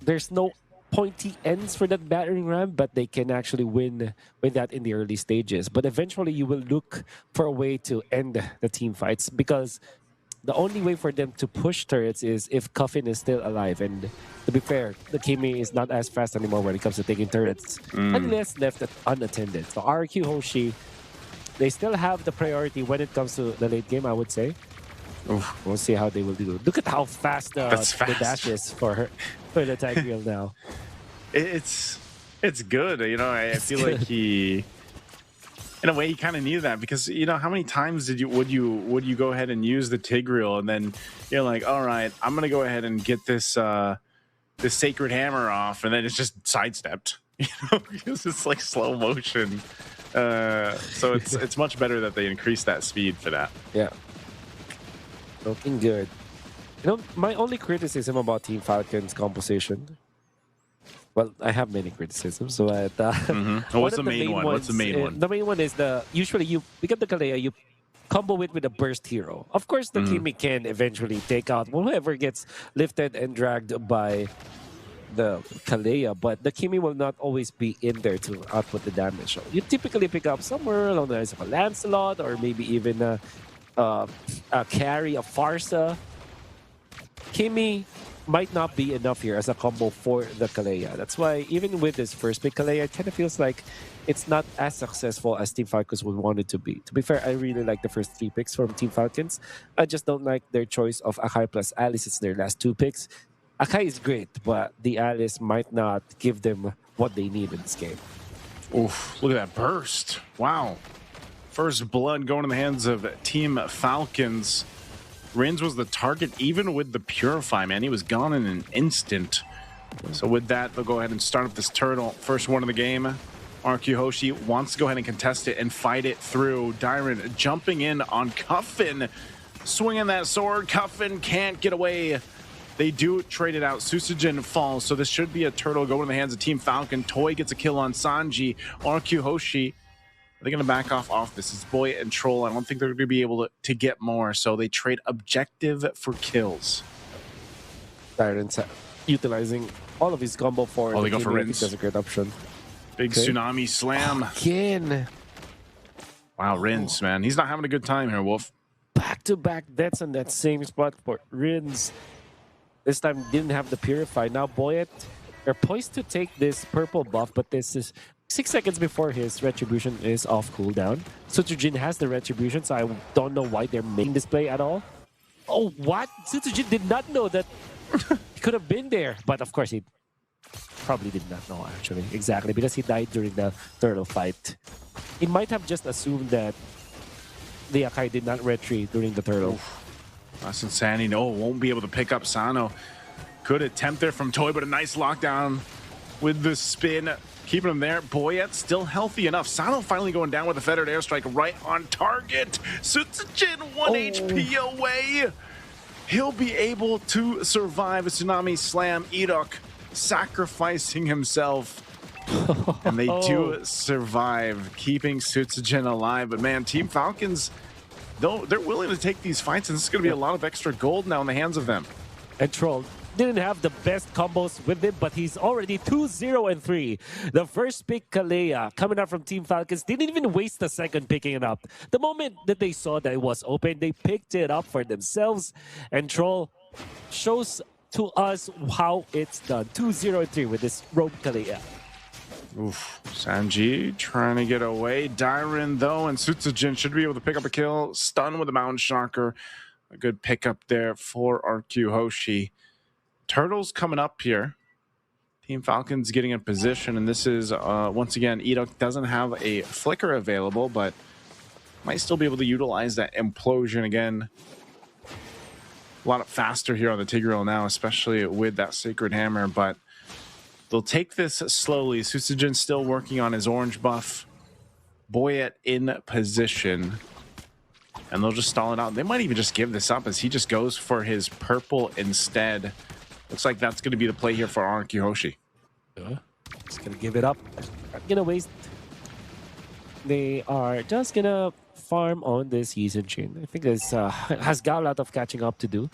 there's no pointy ends for that battering ram, but they can actually win with that in the early stages. But eventually, you will look for a way to end the team fights because the only way for them to push turrets is if Coffin is still alive. And to be fair, the Kimi is not as fast anymore when it comes to taking turrets unless left unattended. So RQ Hoshi, they still have the priority when it comes to the late game, I would say. Oof. We'll see how they will do. Look at how fast, That's fast. the dash is for the Tigreal now. It's good. You know, I feel like he, in a way, he kind of needed that because you know how many times would you go ahead and use the Tigreal and then you're like, all right, I'm gonna go ahead and get this this sacred hammer off, and then it's just sidestepped. You know, because it's like slow motion. So it's much better that they increase that speed for that. Yeah. Looking good. You know, my only criticism about Team Falcon's composition. Well, I have many criticisms, but What's the main one? What's the main one? The main one is usually you pick up the Kalea, you combo it with a burst hero. Of course, the Kimi can eventually take out whoever gets lifted and dragged by the Kalea, but the Kimi will not always be in there to output the damage. So you typically pick up somewhere along the lines of a Lancelot or maybe even a carry, a Farsa. Kimi might not be enough here as a combo for the Kalea. That's why even with this first pick Kalea, it kind of feels like it's not as successful as Team Falcons would want it to be. To be fair, I really like the first 3 picks from Team Falcons. I just don't like their choice of Akai plus Alice. It's their last 2 picks. Akai is great, but the Alice might not give them what they need in this game. Oof, look at that burst. Wow. First blood going in the hands of Team Falcons. Rins was the target even with the Purify, man. He was gone in an instant. So with that, they'll go ahead and start up this turtle. First one of the game. RQ Hoshi wants to go ahead and contest it and fight it through. Dyron jumping in on Cuffin. Swinging that sword. Cuffin can't get away. They do trade it out. Susujin falls, so this should be a turtle going in the hands of Team Falcon. Toy gets a kill on Sanji. RQ Hoshi, are they going to back off this? It's Boy and Troll. I don't think they're going to be able to get more, so they trade objective for kills. Tyrant's utilizing all of his combo for they go for Rins. That's a great option. Big tsunami slam. Again. Wow, Rins, man. He's not having a good time here, Wolf. Back-to-back deaths on that same spot for Rins. This time didn't have the Purify. Now Boyet, they're poised to take this purple buff, but this is 6 seconds before his Retribution is off cooldown. Sutsujin has the Retribution, so I don't know why they're making this play at all. Oh, what? Sutsujin did not know that he could have been there. But of course, he probably did not know, actually. Exactly, because he died during the turtle fight. He might have just assumed that the Akai did not retreat during the turtle. That's insanity. No, won't be able to pick up Sano. Could attempt there from Toy, but a nice lockdown with the spin. Keeping him there. Boyet still healthy enough. Sano finally going down with a fettered airstrike right on target. Sutsujin 1 HP away. He'll be able to survive a tsunami slam. Edok sacrificing himself. And they do survive, keeping Sutsujin alive. But man, Team Falcons, though, they're willing to take these fights, and this is going to be a lot of extra gold now in the hands of them. And Troll didn't have the best combos with him, but he's already 2-0-3. The first pick, Kalea, coming up from Team Falcons, didn't even waste a second picking it up. The moment that they saw that it was open, they picked it up for themselves. And Troll shows to us how it's done. 2-0-3 with this rogue Kalea. Oof. Sanji trying to get away. Dyron, though, and Sutsujin should be able to pick up a kill. Stun with the Mountain Shocker. A good pickup there for RQ Hoshi. Turtles coming up here. Team Falcons getting in position, and this is, once again, Edok doesn't have a flicker available, but might still be able to utilize that implosion again. A lot faster here on the Tigreal now, especially with that Sacred Hammer, but they'll take this slowly. Susujin still working on his orange buff. Boyet in position. And they'll just stall it out. They might even just give this up as he just goes for his purple instead. Looks like that's going to be the play here for RQ Hoshi. Just going to give it up. Not going to waste. They are just going to farm on this Season Chain. I think this has got a lot of catching up to do.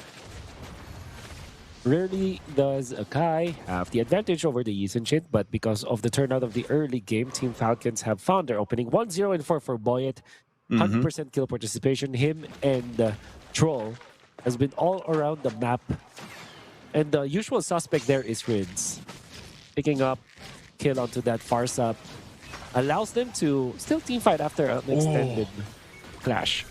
Rarely does Akai have the advantage over the Yisun, but because of the turnout of the early game, Team Falcons have found their opening. 1-0 and 4 for Boyet. 100% kill participation. Him and Troll has been all around the map. And the usual suspect there is Rids. Picking up kill onto that far sub allows them to still teamfight after an extended clash.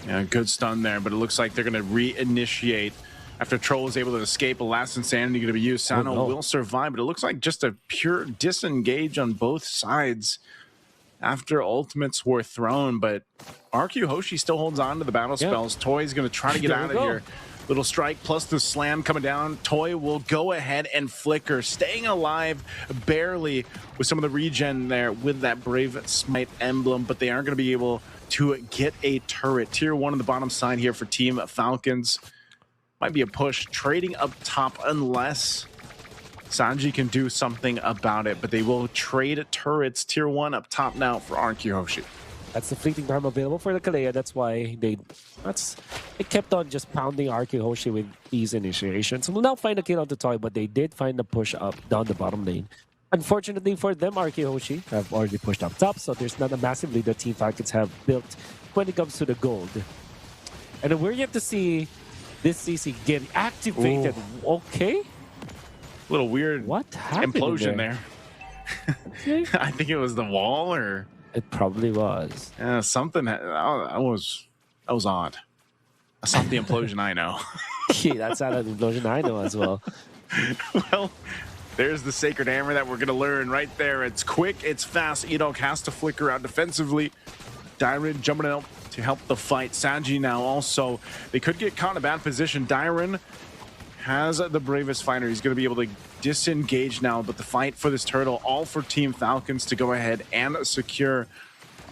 Yeah, good stun there, but it looks like they're going to reinitiate after Troll was able to escape. A last insanity going to be used. Sano will survive, but it looks like just a pure disengage on both sides after ultimates were thrown. But RQ Hoshi still holds on to the battle spells. Toy's going to try to get out of here. Little strike plus the slam coming down. Toy will go ahead and flicker, staying alive barely with some of the regen there with that Brave Smite emblem, but they aren't going to be able to get a turret. Tier 1 on the bottom side here for Team Falcons. Might be a push trading up top unless Sanji can do something about it, but they will trade turrets. Tier 1 up top now for RQ Hoshi. That's the fleeting time available for the Kalea. That's why they kept on just pounding RQ Hoshi with these initiations. We'll now find a kill on the Toy, but they did find a push up down the bottom lane. Unfortunately for them, RQ Hoshi have already pushed up top, so there's not a massive lead that Team Falcons have built when it comes to the gold. And we're yet to see this CC get activated. Ooh. Okay. A little weird what happened implosion there. I think it was the wall, or it probably was. Yeah, something that was odd. That's not the implosion I know. Yeah, that's not an implosion I know as well. Well, there's the Sacred Hammer that we're going to learn right there. It's quick, it's fast. Edok has to flicker out defensively. Dyron jumping out to help the fight. Sanji now also. They could get caught in a bad position. Dyron has the bravest fighter. He's going to be able to disengage now, but the fight for this turtle, all for Team Falcons to go ahead and secure.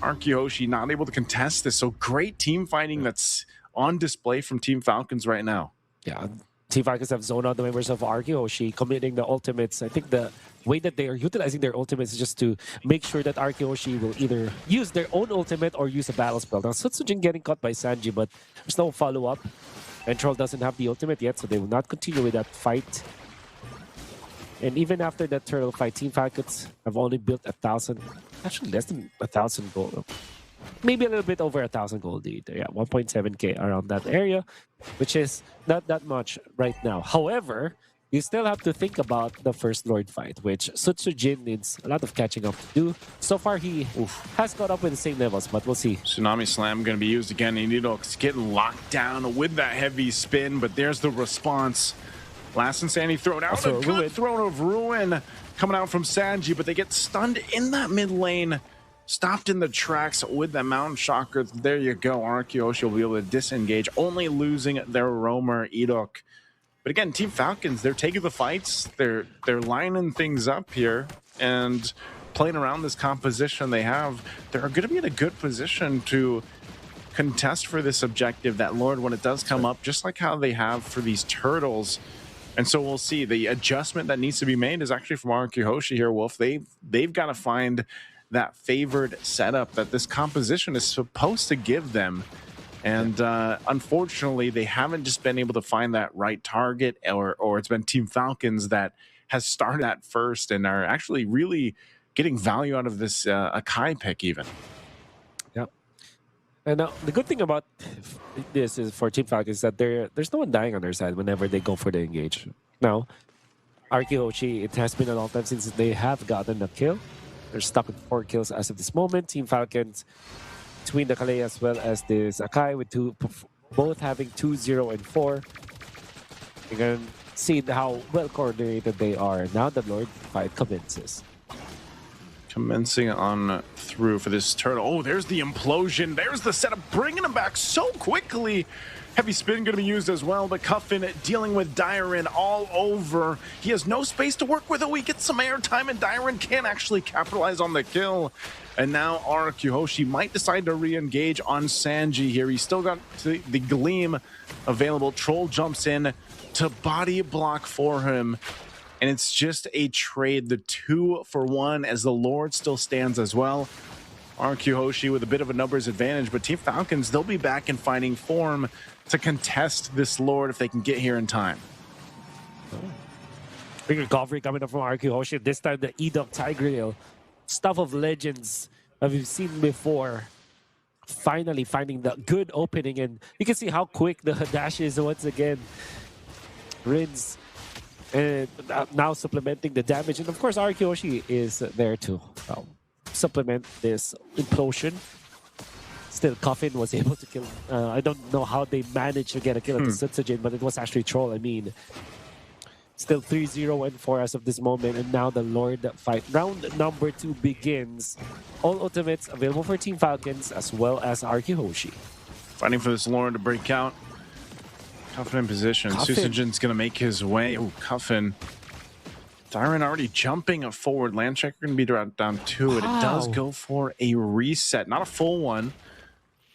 RQ Hoshi not able to contest this. So great team fighting that's on display from Team Falcons right now. Yeah. Team Falcons have zoned out the members of RQ Hoshi, committing the ultimates. I think the way that they are utilizing their ultimates is just to make sure that RQ Hoshi will either use their own ultimate or use a battle spell. Now, Sutsujin getting caught by Sanji, but there's no follow-up. And Troll doesn't have the ultimate yet, so they will not continue with that fight. And even after that turtle fight, Team Falcons have only built 1,000, actually less than 1,000 gold. Maybe a little bit over 1,000 gold either. Yeah, 1.7k around that area, which is not that much right now. However, you still have to think about the First Lord fight, which Sutsujin needs a lot of catching up to do. So far, he has caught up with the same levels, but we'll see. Tsunami Slam going to be used again. Inidok's getting locked down with that heavy spin, but there's the response. Last Insanity thrown out. A good throw of Ruin coming out from Sanji, but they get stunned in that mid lane. Stopped in the tracks with the Mountain Shocker. There you go. RQ Hoshi will be able to disengage, only losing their roamer, Edok. But again, Team Falcons, they're taking the fights. They're lining things up here and playing around this composition they have. They're going to be in a good position to contest for this objective, that Lord, when it does come up, just like how they have for these turtles. And so we'll see. The adjustment that needs to be made is actually from RQ Hoshi here, Wolf. They've got to find that favored setup that this composition is supposed to give them. And unfortunately, they haven't just been able to find that right target, or it's been Team Falcons that has started that first and are actually really getting value out of this Akai pick even. Yeah. And the good thing about this is for Team Falcons that there's no one dying on their side whenever they go for the engage. Now, RQ Hoshi, it has been a long time since they have gotten a kill. They're stuck with 4 kills as of this moment. Team Falcons, between the Kalei as well as this Akai, with both having 2-0 and 4. You can see how well coordinated they are. Now the Lord fight commences. Commencing on through for this turtle. Oh, there's the implosion. There's the setup, bringing him back so quickly. Heavy spin going to be used as well, but Cuffin dealing with Dyron all over. He has no space to work with. Oh, he gets some airtime, and Dyron can actually capitalize on the kill. And now RQ Hoshi might decide to re-engage on Sanji here. He's still got the Gleam available. Troll jumps in to body block for him. And it's just a trade, the 2-for-1, as the Lord still stands as well. RQ Hoshi with a bit of a numbers advantage, but Team Falcons, they'll be back in fighting form to contest this Lord if they can get here in time. Bigger Gotf coming up from RQ Hoshi. This time the Edok Tigreal. Stuff of legends that we've seen before. Finally finding the good opening, and you can see how quick the dash is once again. Rinse, and now supplementing the damage. And of course, RQ Hoshi is there to supplement this implosion. Still, Coffin was able to kill. I don't know how they managed to get a kill at the Sutsujin, but it was actually Troll. I mean, still 3-0 and 4 as of this moment, and now the Lord fight. Round number 2 begins. All ultimates available for Team Falcons as well as RQ Hoshi. Fighting for this Lord to break out. Cuffin in position. Susujin's going to make his way. Oh, Cuffin. Dyran already jumping forward. Landchecker going to be down 2. And it does go for a reset. Not a full one.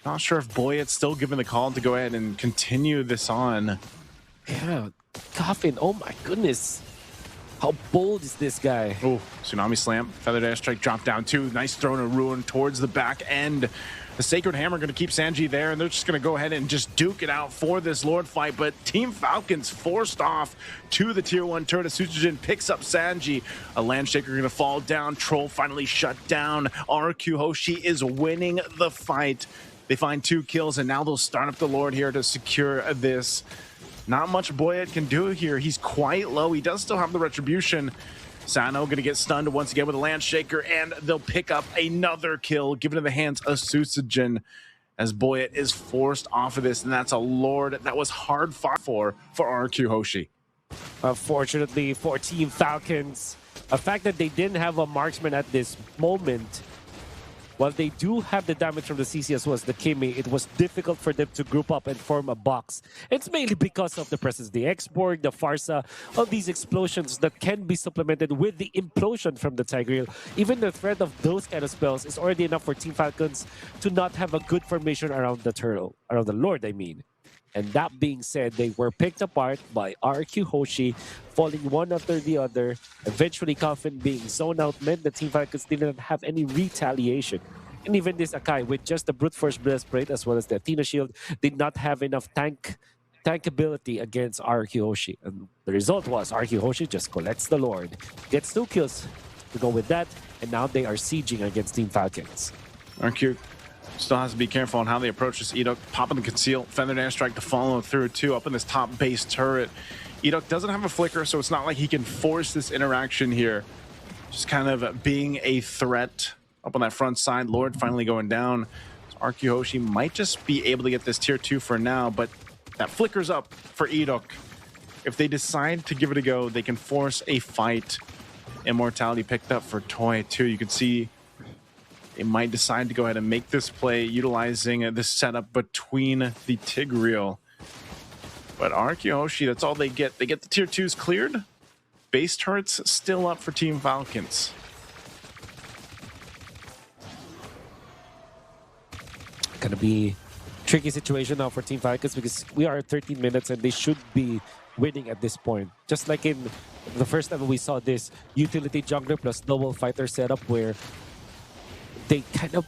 Not sure if Boyet's still given the call to go ahead and continue this on. Yeah, Coffin, oh my goodness. How bold is this guy? Oh, Tsunami Slam. Feather Dash Strike drop down 2. Nice throw and a ruin towards the back end. The Sacred Hammer going to keep Sanji there, and they're just going to go ahead and just duke it out for this Lord fight. But Team Falcons forced off to the Tier 1 turret. Susujin picks up Sanji. A Landshaker going to fall down. Troll finally shut down. RQ Hoshi is winning the fight. They find 2 kills, and now they'll start up the Lord here to secure this. Not much Boyet can do here. He's quite low. He does still have the Retribution. Sano going to get stunned once again with a Landshaker, and they'll pick up another kill, given in the hands of Susujin, as Boyet is forced off of this, and that's a Lord that was hard fought for RQ Hoshi. Fortunately for Team Falcons, the fact that they didn't have a marksman at this moment, while they do have the damage from the CC as well as the Kimi, it was difficult for them to group up and form a box. It's mainly because of the presence of the X-Borg, the Farsa, all these explosions that can be supplemented with the implosion from the Tigreal. Even the threat of those kind of spells is already enough for Team Falcons to not have a good formation around the turtle, around the Lord, I mean. And that being said, they were picked apart by RQ Hoshi, falling one after the other. Eventually, Coffin being zoned out meant the Team Falcons didn't have any retaliation. And even this Akai, with just the Brute Force Breastplate as well as the Athena Shield, did not have enough tankability against RQ Hoshi. And the result was RQ Hoshi just collects the Lord, gets 2 kills to go with that, and now they are sieging against Team Falcons. RQ still has to be careful on how they approach this Edok. Popping the conceal, Feather Dash Strike to follow through too, up in this top base turret. Edok doesn't have a flicker, so it's not like he can force this interaction here. Just kind of being a threat up on that front side. Lord finally going down. So RQ Hoshi might just be able to get this tier 2 for now, but that flickers up for Edok. If they decide to give it a go, they can force a fight. Immortality picked up for Toy too. You can see they might decide to go ahead and make this play utilizing this setup between the Tigreal. But RQ Hoshi, that's all they get. They get the tier 2s cleared. Base turrets still up for Team Falcons. Gonna be a tricky situation now for Team Falcons because we are at 13 minutes and they should be winning at this point. Just like in the first time we saw this utility jungler plus double fighter setup where they kind of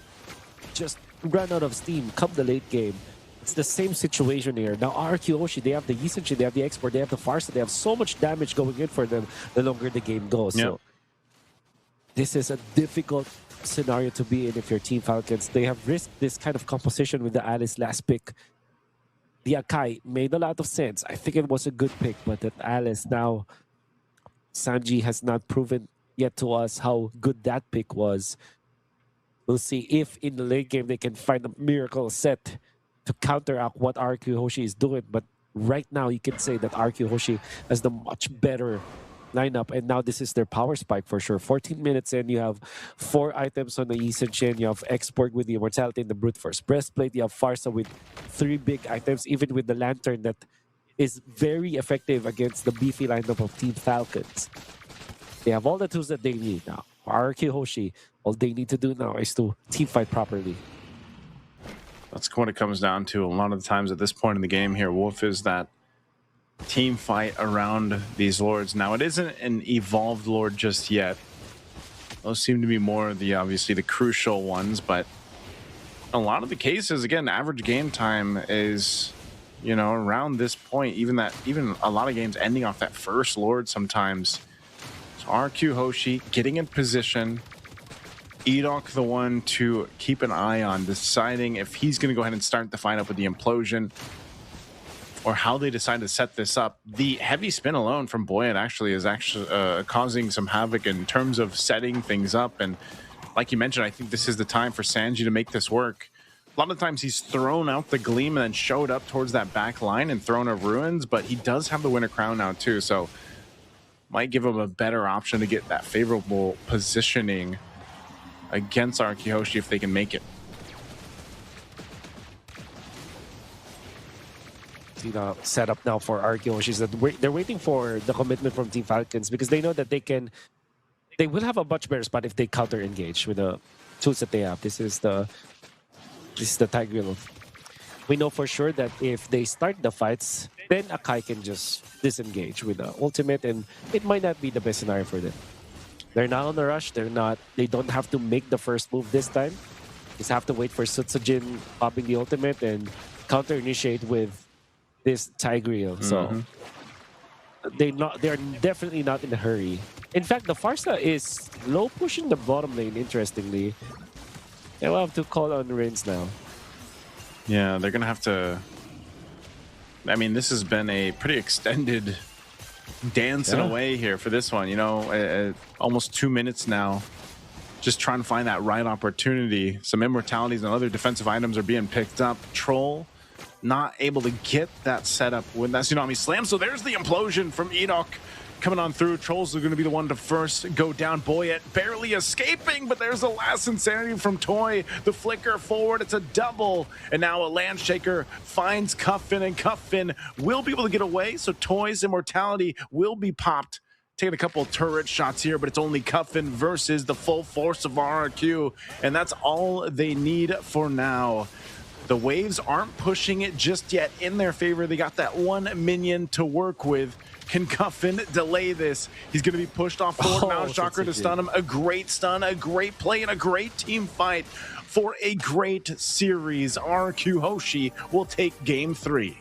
just run out of steam come the late game. It's the same situation here. Now RQ Hoshi, they have the Yisenshi, they have the Export, they have the Farsa, they have so much damage going in for them the longer the game goes. Yep. So this is a difficult scenario to be in if you're Team Falcons. They have risked this kind of composition with the Alice last pick. The Akai made a lot of sense. I think it was a good pick, but that Alice now, Sanji has not proven yet to us how good that pick was. We'll see if in the late game they can find a miracle set to counteract what RQ Hoshi is doing. But right now you can say that RQ Hoshi has the much better lineup, and now this is their power spike for sure. 14 minutes in, you have 4 items on the Yisenshi. You have Export with the Immortality and the Brute Force Breastplate. You have Farsa with 3 big items, even with the Lantern that is very effective against the beefy lineup of Team Falcons. They have all the tools that they need now. RQ Hoshi, all they need to do now is to team fight properly. That's what it comes down to a lot of the times at this point in the game here. Wolf is that team fight around these lords. Now, it isn't an evolved lord just yet. Those seem to be more of the, obviously, the crucial ones, but a lot of the cases, again, average game time is you know, around this point, even a lot of games ending off that first Lord sometimes. So RQ Hoshi getting in position. Edok the one to keep an eye on, deciding if he's going to go ahead and start the fight up with the implosion or how they decide to set this up. The heavy spin alone from Boyet actually is causing some havoc in terms of setting things up. And like you mentioned, I think this is the time for Sanji to make this work. A lot of times he's thrown out the Gleam and then showed up towards that back line and thrown a Ruins, but he does have the Winter Crown now too, so might give him a better option to get that favorable positioning against RQ Hoshi if they can make it. You know, set up now for RQ Hoshi. They're waiting for the commitment from Team Falcons because they know that they will have a much better spot if they counter engage with the tools that they have. This is the Tigreal. We know for sure that if they start the fights, then Akai can just disengage with the ultimate, and it might not be the best scenario for them. They're not on the rush. They don't have to make the first move this time. Just have to wait for Sutsujin popping the ultimate and counter initiate with this Tigreal. So they're definitely not in a hurry. In fact, the Farsa is low pushing the bottom lane, interestingly. They will have to call on Rins now. Yeah, they're going to have to... I mean, this has been a pretty extended dance in a way here for this one. You know, almost 2 minutes now. Just trying to find that right opportunity. Some immortalities and other defensive items are being picked up. Troll not able to get that setup when that Tsunami Slam. So there's the implosion from Edok coming on through. Trolls are going to be the one to first go down. Boyet barely escaping, but there's the last insanity from Toy. The flicker forward, it's a double. And now a Landshaker finds Cuffin, and Cuffin will be able to get away. So Toy's immortality will be popped. Taking a couple turret shots here, but it's only Cuffin versus the full force of RRQ. And that's all they need for now. The waves aren't pushing it just yet in their favor. They got that one minion to work with. Can Cuffin delay this? He's going to be pushed off forward. Mount Chakra to stun him. A great stun, a great play, and a great team fight for a great series. RQ Hoshi will take game 3.